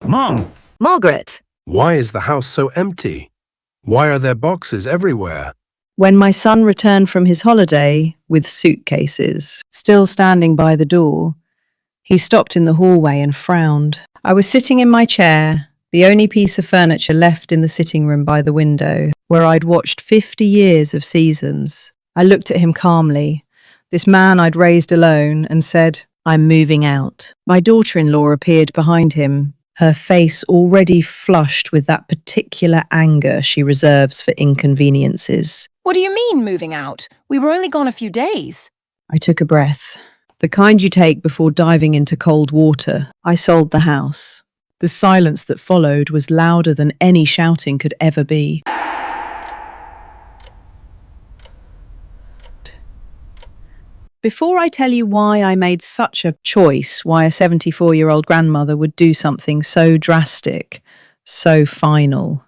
Mom! Margaret! Why is the house so empty? Why are there boxes everywhere? When my son returned from his holiday with suitcases, still standing by the door, he stopped in the hallway and frowned. I was sitting in my chair, the only piece of furniture left in the sitting room by the window, where I'd watched 50 years of seasons. I looked at him calmly, this man I'd raised alone, and said, "I'm moving out." My daughter-in-law appeared behind him, her face already flushed with that particular anger she reserves for inconveniences. What do you mean, moving out? We were only gone a few days. I took a breath. The kind you take before diving into cold water. I sold the house. The silence that followed was louder than any shouting could ever be. Before I tell you why I made such a choice, why a 74-year-old grandmother would do something so drastic, so final,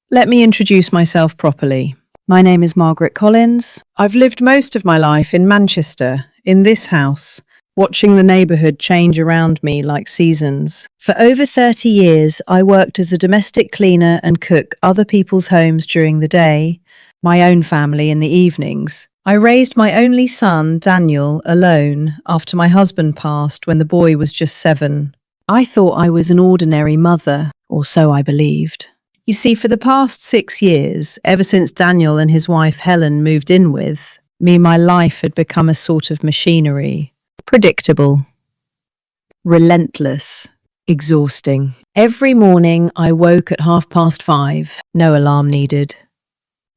let me introduce myself properly. My name is Margaret Collins. I've lived most of my life in Manchester, in this house, watching the neighbourhood change around me like seasons. For over 30 years, I worked as a domestic cleaner and cook other people's homes during the day, my own family in the evenings. I raised my only son, Daniel, alone after my husband passed when the boy was just 7. I thought I was an ordinary mother, or so I believed. You see, for the past 6 years, ever since Daniel and his wife Helen moved in with me, my life had become a sort of machinery. Predictable, relentless, exhausting. Every morning I woke at 5:30, no alarm needed.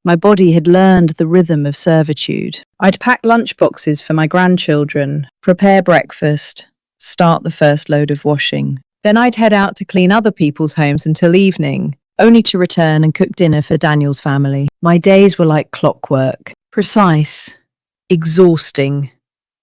My body had learned the rhythm of servitude. I'd pack lunchboxes for my grandchildren, prepare breakfast, start the first load of washing. Then I'd head out to clean other people's homes until evening, only to return and cook dinner for Daniel's family. My days were like clockwork, precise, exhausting,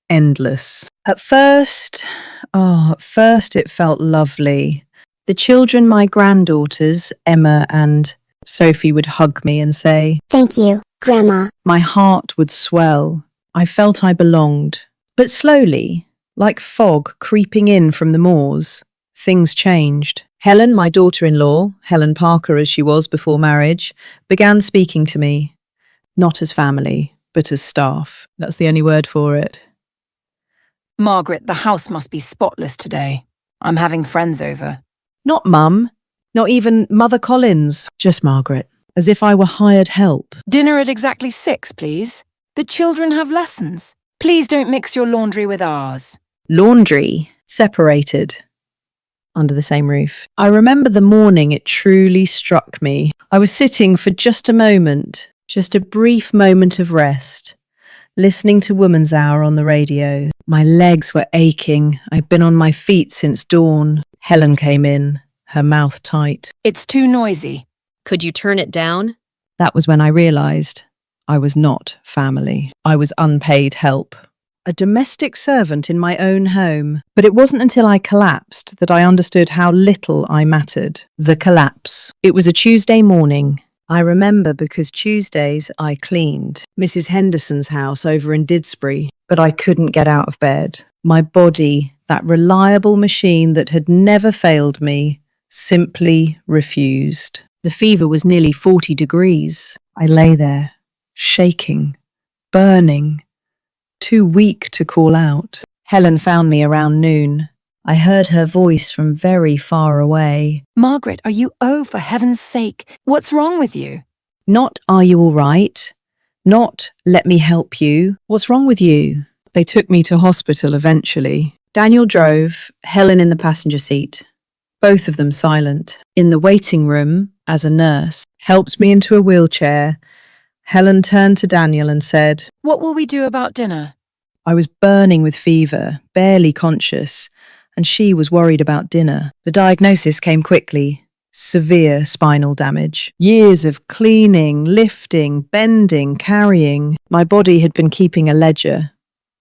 endless. At first it felt lovely. The children, my granddaughters, Emma and Sophie, would hug me and say, "Thank you, Grandma." My heart would swell. I felt I belonged. But slowly, like fog creeping in from the moors, things changed. Helen, my daughter-in-law, Helen Parker as she was before marriage, began speaking to me. Not as family, but as staff. That's the only word for it. Margaret, the house must be spotless today. I'm having friends over. Not Mum. Not even Mother Collins. Just Margaret. As if I were hired help. Dinner at exactly 6, please. The children have lessons. Please don't mix your laundry with ours. Laundry. Separated. Under the same roof. I remember the morning it truly struck me. I was sitting for just a moment, just a brief moment of rest, listening to Woman's Hour on the radio. My legs were aching. I'd been on my feet since dawn. Helen came in, her mouth tight. It's too noisy. Could you turn it down? That was when I realised I was not family. I was unpaid help. A domestic servant in my own home. But it wasn't until I collapsed that I understood how little I mattered. The collapse. It was a Tuesday morning. I remember because Tuesdays I cleaned Mrs. Henderson's house over in Didsbury, but I couldn't get out of bed. My body, that reliable machine that had never failed me, simply refused. The fever was nearly 40 degrees. I lay there, shaking, burning, too weak to call out. Helen found me around noon. I heard her voice from very far away. Margaret, are you for heaven's sake? What's wrong with you? Not, "Are you all right?" Not, "Let me help you." What's wrong with you? They took me to hospital eventually. Daniel drove, Helen in the passenger seat. Both of them silent. In the waiting room, as a nurse, helped me into a wheelchair. Helen turned to Daniel and said, What will we do about dinner? I was burning with fever, barely conscious, and she was worried about dinner. The diagnosis came quickly. Severe spinal damage. Years of cleaning, lifting, bending, carrying. My body had been keeping a ledger,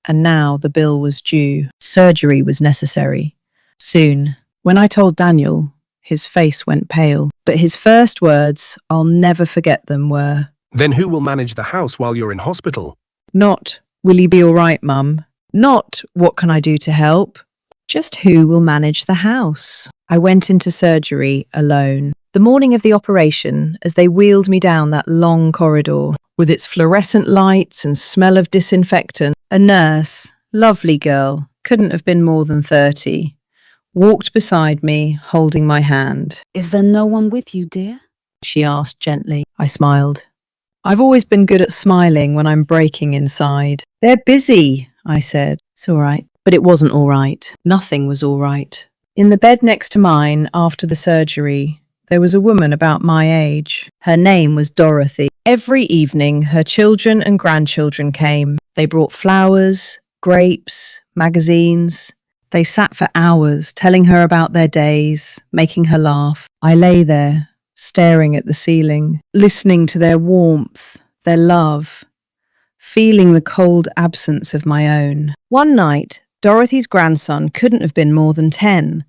and now the bill was due. Surgery was necessary. Soon. When I told Daniel, his face went pale. But his first words, I'll never forget them, were, Then who will manage the house while you're in hospital? Not, will you be all right, Mum? Not, what can I do to help? Just who will manage the house? I went into surgery alone. The morning of the operation, as they wheeled me down that long corridor, with its fluorescent lights and smell of disinfectant, a nurse, lovely girl, couldn't have been more than 30, walked beside me, holding my hand. Is there no one with you, dear? She asked gently. I smiled. I've always been good at smiling when I'm breaking inside. They're busy, I said. It's all right. But it wasn't all right. Nothing was all right. In the bed next to mine, after the surgery, there was a woman about my age. Her name was Dorothy. Every evening, her children and grandchildren came. They brought flowers, grapes, magazines. They sat for hours, telling her about their days, making her laugh. I lay there, staring at the ceiling, listening to their warmth, their love, feeling the cold absence of my own. One night, Dorothy's grandson couldn't have been more than 10,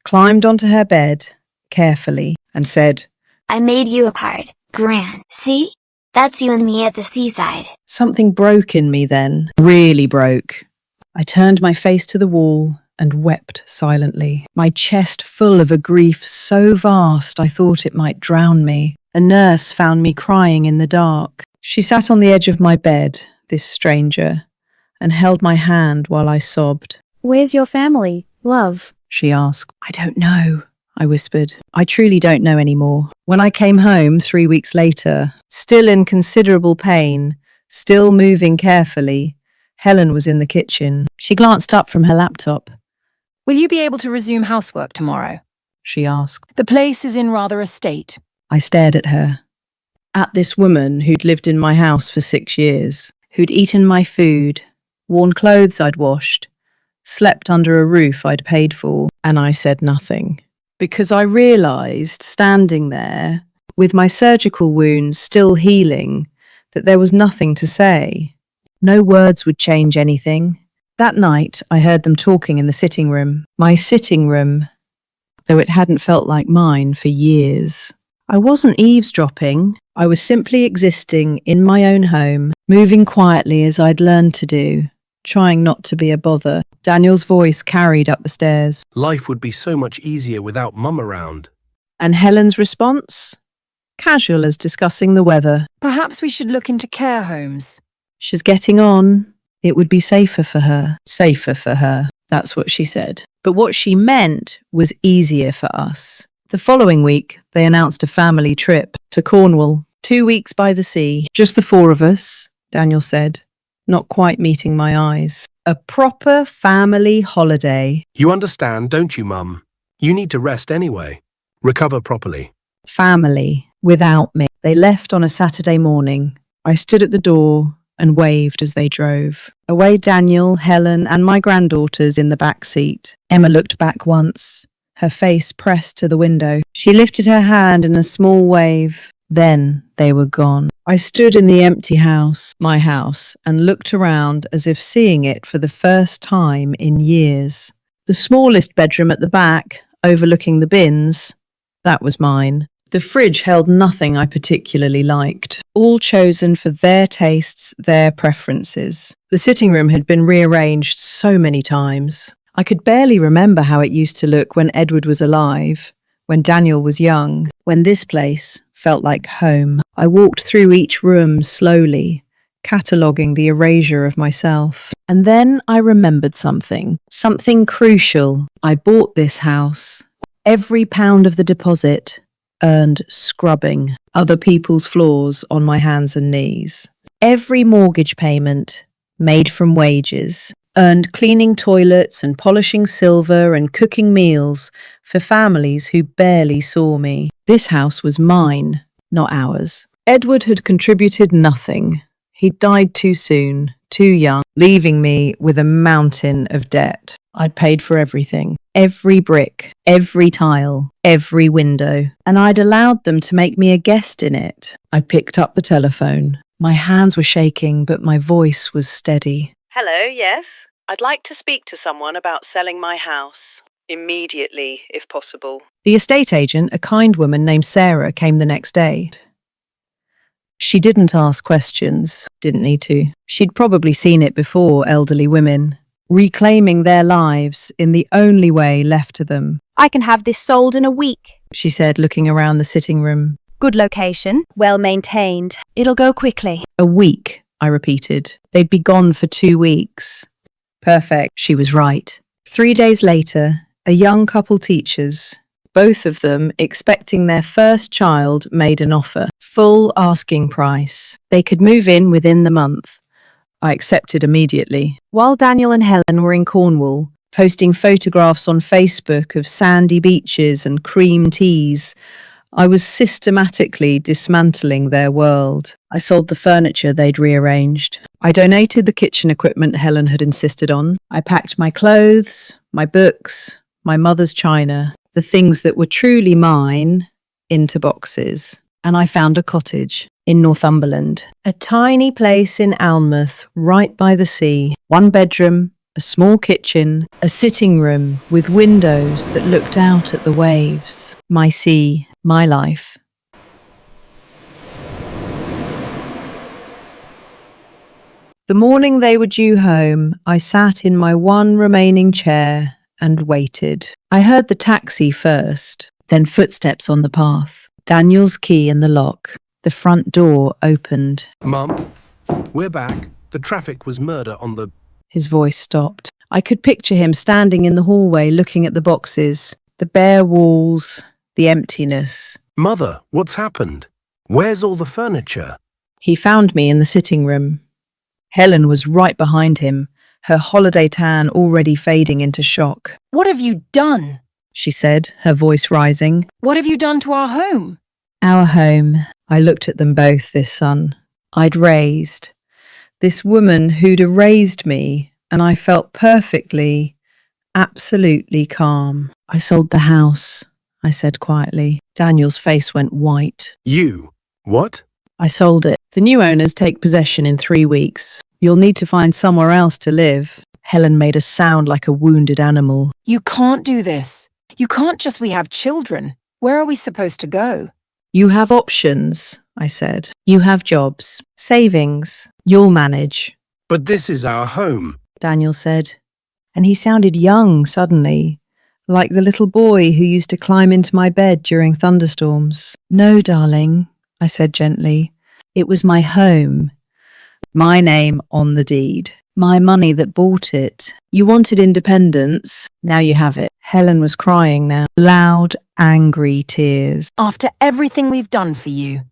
climbed onto her bed, carefully, and said, I made you a card, Gran. See? That's you and me at the seaside. Something broke in me then, really broke. I turned my face to the wall and wept silently, my chest full of a grief so vast I thought it might drown me. A nurse found me crying in the dark. She sat on the edge of my bed, this stranger, and held my hand while I sobbed. Where's your family, love? She asked. I don't know, I whispered. I truly don't know anymore. When I came home 3 weeks later, still in considerable pain, still moving carefully, Helen was in the kitchen. She glanced up from her laptop. Will you be able to resume housework tomorrow? She asked. The place is in rather a state. I stared at her. At this woman who'd lived in my house for 6 years, who'd eaten my food, worn clothes I'd washed, slept under a roof I'd paid for, and I said nothing. Because I realised, standing there, with my surgical wounds still healing, that there was nothing to say. No words would change anything. That night, I heard them talking in the sitting room. My sitting room, though it hadn't felt like mine for years. I wasn't eavesdropping. I was simply existing in my own home, moving quietly as I'd learned to do, trying not to be a bother. Daniel's voice carried up the stairs. Life would be so much easier without Mum around. And Helen's response? Casual as discussing the weather. Perhaps we should look into care homes. She's getting on. It would be safer for her. Safer for her. That's what she said. But what she meant was easier for us. The following week, they announced a family trip to Cornwall. 2 weeks by the sea. Just the 4 of us, Daniel said, not quite meeting my eyes. A proper family holiday. You understand, don't you, Mum? You need to rest anyway. Recover properly. Family. Without me. They left on a Saturday morning. I stood at the door and waved as they drove. Away Daniel, Helen, and my granddaughters in the back seat. Emma looked back once, her face pressed to the window. She lifted her hand in a small wave. Then they were gone. I stood in the empty house, my house, and looked around as if seeing it for the first time in years. The smallest bedroom at the back, overlooking the bins, that was mine. The fridge held nothing I particularly liked, all chosen for their tastes, their preferences. The sitting room had been rearranged so many times. I could barely remember how it used to look when Edward was alive, when Daniel was young, when this place felt like home. I walked through each room slowly, cataloguing the erasure of myself. And then I remembered something crucial. I bought this house. Every pound of the deposit earned scrubbing other people's floors on my hands and knees. Every mortgage payment, made from wages, earned cleaning toilets and polishing silver and cooking meals for families who barely saw me. This house was mine, not ours. Edward had contributed nothing. He'd died too soon, too young, leaving me with a mountain of debt. I'd paid for everything. Every brick, every tile, every window. And I'd allowed them to make me a guest in it. I picked up the telephone. My hands were shaking, but my voice was steady. Hello, yes? I'd like to speak to someone about selling my house. Immediately, if possible. The estate agent, a kind woman named Sarah, came the next day. She didn't ask questions. Didn't need to. She'd probably seen it before, elderly women. reclaiming their lives in the only way left to them. I can have this sold in a week. She said, looking around the sitting room. Good location, well maintained. It'll go quickly. A week, I repeated. They'd be gone for 2 weeks. Perfect, she was right. 3 days later, a young couple teachers, both of them expecting their first child, made an offer. Full asking price. They could move in within the month. I accepted immediately. While Daniel and Helen were in Cornwall, posting photographs on Facebook of sandy beaches and cream teas, I was systematically dismantling their world. I sold the furniture they'd rearranged. I donated the kitchen equipment Helen had insisted on. I packed my clothes, my books, my mother's china, the things that were truly mine, into boxes. And I found a cottage in Northumberland, a tiny place in Alnmouth, right by the sea. 1 bedroom, a small kitchen, a sitting room with windows that looked out at the waves. My sea, my life. The morning they were due home, I sat in my one remaining chair and waited. I heard the taxi first, then footsteps on the path. Daniel's key in the lock. The front door opened. Mum, we're back. The traffic was murder on the... His voice stopped. I could picture him standing in the hallway looking at the boxes, the bare walls, the emptiness. Mother, what's happened? Where's all the furniture? He found me in the sitting room. Helen was right behind him, her holiday tan already fading into shock. What have you done? She said, her voice rising. What have you done to our home? Our home. I looked at them both, this son. I'd raised. This woman who'd erased me, and I felt perfectly, absolutely calm. I sold the house, I said quietly. Daniel's face went white. You? What? I sold it. The new owners take possession in 3 weeks. You'll need to find somewhere else to live. Helen made a sound like a wounded animal. You can't do this. You can't just we have children. Where are we supposed to go? You have options, I said. You have jobs, savings. You'll manage. But this is our home. Daniel said. And he sounded young suddenly, like the little boy who used to climb into my bed during thunderstorms. No, darling, I said gently. It was my home. My name on the deed. My money that bought it. You wanted independence. Now you have it. Helen was crying now. Loud, angry tears. After everything we've done for you,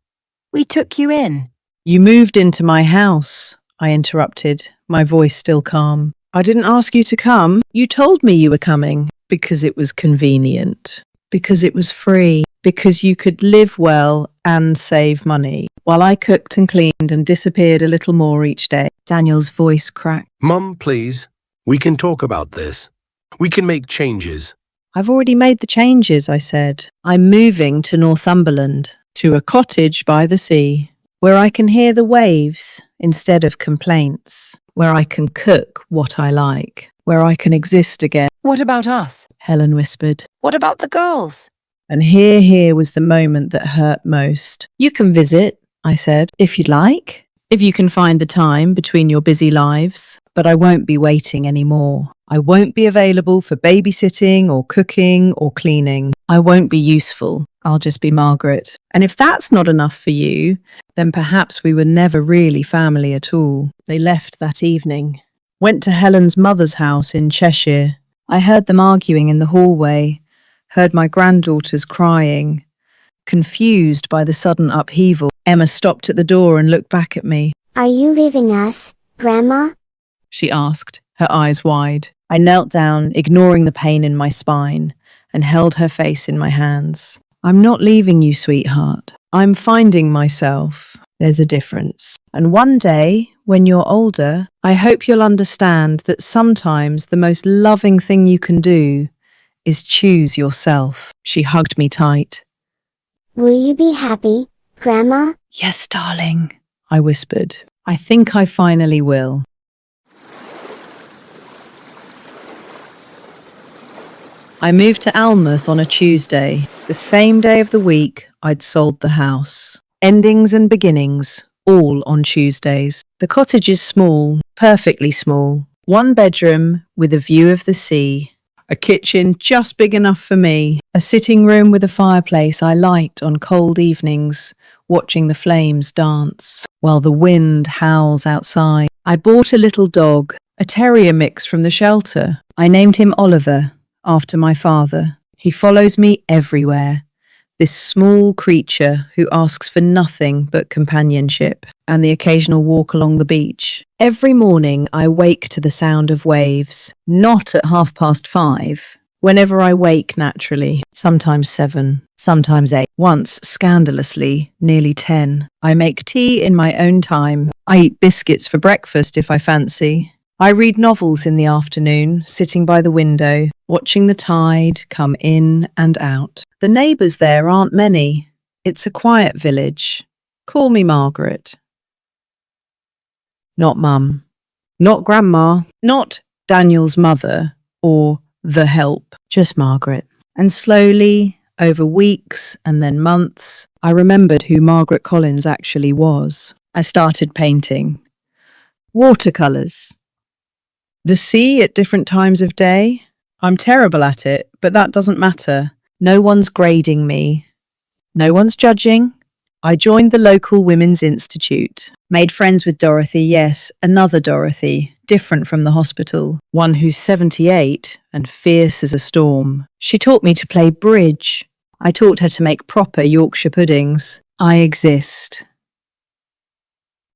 we took you in. You moved into my house, I interrupted, my voice still calm. I didn't ask you to come. You told me you were coming. Because it was convenient. Because it was free. Because you could live well and save money. While I cooked and cleaned and disappeared a little more each day. Daniel's voice cracked. Mum, please. We can talk about this. We can make changes. I've already made the changes, I said. I'm moving to Northumberland, to a cottage by the sea, where I can hear the waves instead of complaints, where I can cook what I like, where I can exist again. What about us? Helen whispered. What about the girls? And here was the moment that hurt most. You can visit, I said, if you'd like, if you can find the time between your busy lives, but I won't be waiting anymore. I won't be available for babysitting or cooking or cleaning. I won't be useful. I'll just be Margaret. And if that's not enough for you, then perhaps we were never really family at all. They left that evening. Went to Helen's mother's house in Cheshire. I heard them arguing in the hallway, heard my granddaughters crying. Confused by the sudden upheaval, Emma stopped at the door and looked back at me. Are you leaving us, Grandma? She asked, her eyes wide. I knelt down, ignoring the pain in my spine, and held her face in my hands. I'm not leaving you, sweetheart. I'm finding myself. There's a difference. And one day, when you're older, I hope you'll understand that sometimes the most loving thing you can do is choose yourself. She hugged me tight. Will you be happy, Grandma? Yes, darling, I whispered. I think I finally will. I moved to Alnmouth on a Tuesday, the same day of the week I'd sold the house. Endings and beginnings, all on Tuesdays. The cottage is small, perfectly small. One bedroom with a view of the sea. A kitchen just big enough for me. A sitting room with a fireplace I light on cold evenings, watching the flames dance, while the wind howls outside. I bought a little dog, a terrier mix from the shelter. I named him Oliver, after my father. He follows me everywhere. This small creature who asks for nothing but companionship and the occasional walk along the beach. Every morning I wake to the sound of waves, not at 5:30, whenever I wake naturally, sometimes 7, sometimes 8, once scandalously, nearly 10. I make tea in my own time. I eat biscuits for breakfast if I fancy. I read novels in the afternoon, sitting by the window, watching the tide come in and out. The neighbours there aren't many. It's a quiet village. Call me Margaret. Not Mum. Not Grandma. Not Daniel's mother or the help. Just Margaret. And slowly, over weeks and then months, I remembered who Margaret Collins actually was. I started painting. Watercolours. The sea at different times of day. I'm terrible at it, but that doesn't matter. No one's grading me. No one's judging. I joined the local Women's Institute. Made friends with Dorothy, yes, another Dorothy, different from the hospital. One who's 78 and fierce as a storm. She taught me to play bridge. I taught her to make proper Yorkshire puddings. I exist.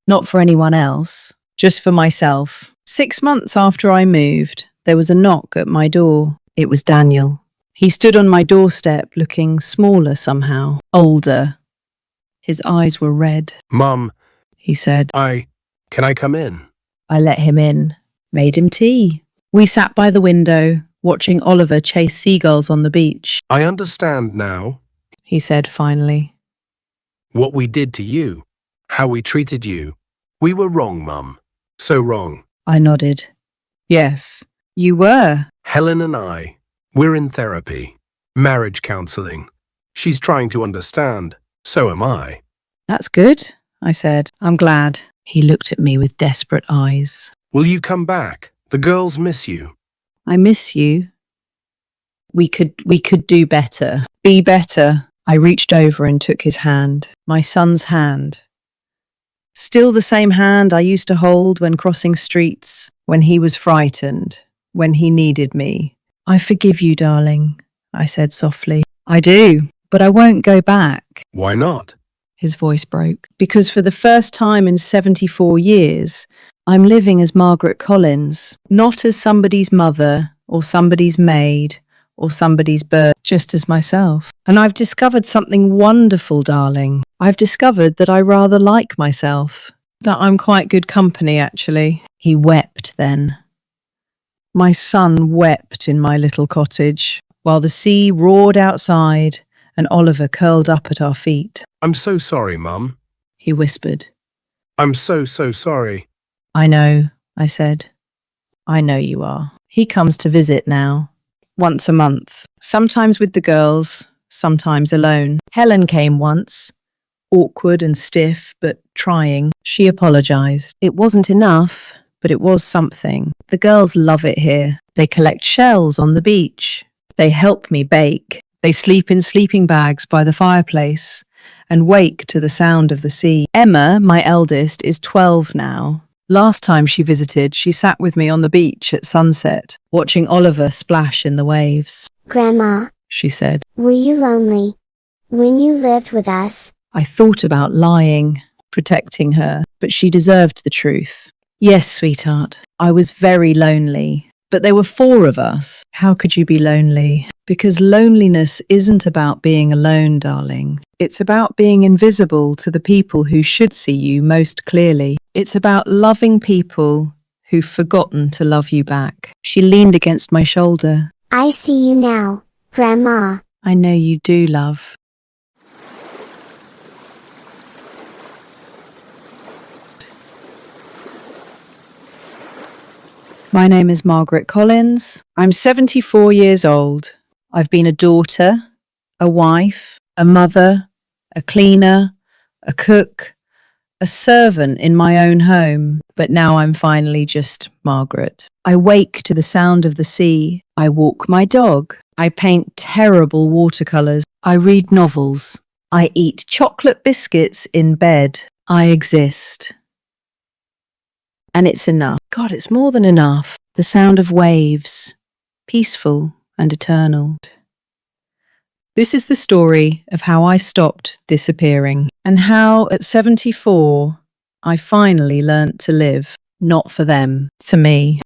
Not for anyone else, just for myself. 6 months after I moved, there was a knock at my door. It was Daniel. He stood on my doorstep looking smaller somehow, older. His eyes were red. Mum, He said. Can I come in? I let him in, made him tea. We sat by the window, watching Oliver chase seagulls on the beach. I understand now He said finally. what we did to you, how we treated you. We were wrong, Mum. So wrong. I nodded. Yes, you were. Helen and we're in therapy, marriage counselling. She's trying to understand. So am I. That's good, I said. I'm glad. He looked at me with desperate eyes. Will you come back? The girls miss you. I miss you. We could do better. Be better. I reached over and took his hand, my son's hand. Still the same hand I used to hold when crossing streets, when he was frightened, when he needed me. I forgive you, darling, I said softly. I do, but I won't go back. Why not? His voice broke. Because for the first time in 74 years, I'm living as Margaret Collins, not as somebody's mother or somebody's maid or somebody's bird, just as myself. And I've discovered something wonderful, darling. I've discovered that I rather like myself, that I'm quite good company, actually. He wept then. My son wept in my little cottage, while the sea roared outside and Oliver curled up at our feet. I'm so sorry, Mum. He whispered. I'm so sorry. I know, I said. I know you are. He comes to visit now, once a month, sometimes with the girls, sometimes alone. Helen came once, awkward and stiff, but trying. She apologized. It wasn't enough, but it was something. The girls love it here. They collect shells on the beach. They help me bake. They sleep in sleeping bags by the fireplace and wake to the sound of the sea. Emma, my eldest, is 12 now. Last time she visited, she sat with me on the beach at sunset, watching Oliver splash in the waves. Grandma, She said. were you lonely when you lived with us? I thought about lying, protecting her, but she deserved the truth. Yes, sweetheart, I was very lonely, but there were 4 of us. How could you be lonely? Because loneliness isn't about being alone, darling. It's about being invisible to the people who should see you most clearly. It's about loving people who've forgotten to love you back. She leaned against my shoulder. I see you now, Grandma. I know you do, love. My name is Margaret Collins. I'm 74 years old. I've been a daughter, a wife, a mother, a cleaner, a cook, a servant in my own home, but now I'm finally just Margaret. I wake to the sound of the sea. I walk my dog. I paint terrible watercolours. I read novels. I eat chocolate biscuits in bed. I exist. And it's enough. God, it's more than enough. The sound of waves, peaceful and eternal. This is the story of how I stopped disappearing and how at 74 I finally learnt to live, not for them, for me.